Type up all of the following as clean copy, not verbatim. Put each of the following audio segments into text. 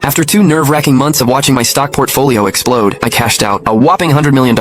After 2 nerve-wracking months of watching my stock portfolio explode, I cashed out a whopping $100 million.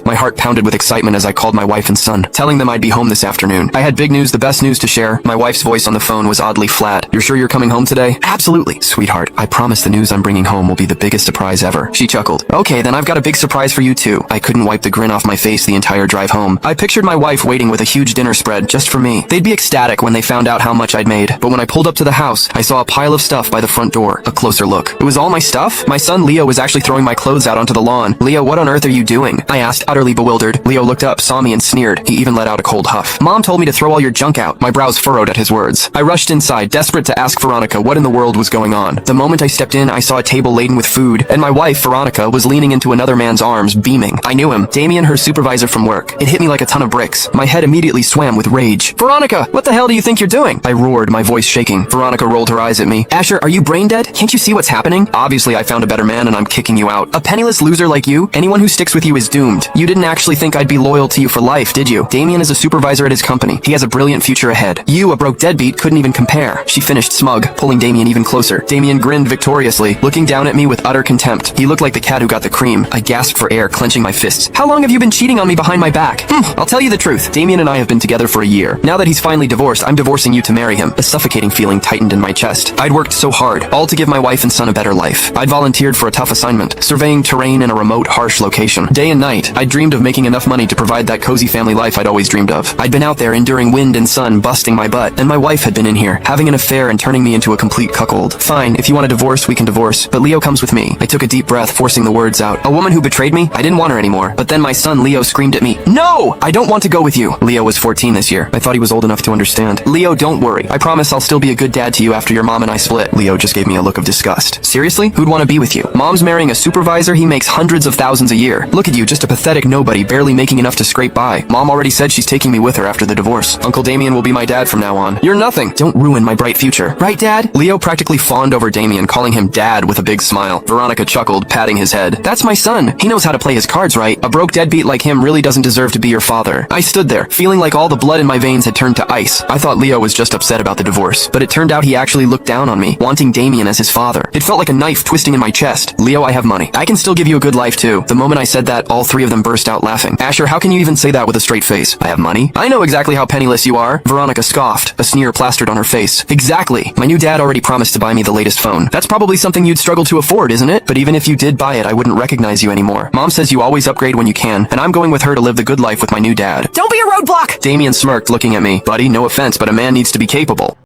My heart pounded with excitement as I called my wife and son, telling them I'd be home this afternoon. I had big news, the best news to share. My wife's voice on the phone was oddly flat. "You're sure you're coming home today?" "Absolutely." "Sweetheart, I promise the news I'm bringing home will be the biggest surprise ever." She chuckled. "Okay, then I've got a big surprise for you too." I couldn't wipe the grin off my face the entire drive home. I pictured my wife waiting with a huge dinner spread just for me. They'd be ecstatic when they found out how much I'd made. But when I pulled up to the house, I saw a pile of stuff by the front door. A closer look. It was all my stuff? My son Leo was actually throwing my clothes out onto the lawn. "Leo, what on earth are you doing?" I asked, utterly bewildered. Leo looked up, saw me, and sneered. He even let out a cold huff. "Mom told me to throw all your junk out." My brows furrowed at his words. I rushed inside, desperate to ask Veronica what in the world was going on. The moment I stepped in, I saw a table laden with food, and my wife, Veronica, was leaning into another man's arms, beaming. I knew him. Damien, her supervisor from work. It hit me like a ton of bricks. My head immediately swam with rage. "Veronica, what the hell do you think you're doing?" I roared, my voice shaking. Veronica rolled her eyes at me. "Asher, are you brain dead? Can't you see what's happening? Obviously, I found a better man and I'm kicking you out. A penniless loser like you? Anyone who sticks with you is doomed. You didn't actually think I'd be loyal to you for life, did you? Damien is a supervisor at his company. He has a brilliant future ahead. You, a broke deadbeat, couldn't even compare." She finished smug, pulling Damien even closer. Damien grinned victoriously, looking down at me with utter contempt. He looked like the cat who got the cream. I gasped for air, clenching my fists. "How long have you been cheating on me behind my back?" "I'll tell you the truth. Damien and I have been together for a year. Now that he's finally divorced, I'm divorcing you to marry him." A suffocating feeling tightened in my chest. I'd worked so hard, all to give my wife and son a better life. I'd volunteered for a tough assignment, surveying terrain in a remote, harsh location. Day and night, I'd dreamed of making enough money to provide that cozy family life I'd always dreamed of. I'd been out there enduring wind and sun, busting my butt, and my wife had been in here, having an affair and turning me into a complete cuckold. "Fine, if you want a divorce, we can divorce, but Leo comes with me." I took a deep breath, forcing the words out. A woman who betrayed me? I didn't want her anymore. But then my son Leo screamed at me, "No! I don't want to go with you." Leo was 14 this year. I thought he was old enough to understand. "Leo, don't worry. I promise I'll still be a good dad to you after your mom and I split." Leo just gave me a look of disgust. "Seriously? Who'd want to be with you? Mom's marrying a supervisor. He makes hundreds of thousands a year. Look at you, just a pathetic nobody, barely making enough to scrape by. Mom already said she's taking me with her after the divorce. Uncle Damien will be my dad from now on. You're nothing. Don't ruin my bright future. Right, Dad?" Leo practically fawned over Damien, calling him Dad with a big smile. Veronica chuckled, patting his head. "That's my son. He knows how to play his cards right. A broke deadbeat like him really doesn't deserve to be your father." I stood there, feeling like all the blood in my veins had turned to ice. I thought Leo was just upset about the divorce, but it turned out he actually looked down on me, wanting Damien as his father. It felt like a knife twisting in my chest. "Leo, I have money. I can still give you a good life too." The moment I said that, all three of them burst out laughing. "Asher, how can you even say that with a straight face?" "I have money. I know exactly how penniless you are." Veronica scoffed, a sneer plastered on her face. "Exactly. My new dad already promised to buy me the latest phone. That's probably something you'd struggle to afford, isn't it? But even if you did buy it, I wouldn't recognize you anymore. Mom says you always upgrade when you can, and I'm going with her to live the good life with my new dad." "Don't be a roadblock!" Damien smirked, looking at me. "Buddy, no offense, but a man needs to be capable."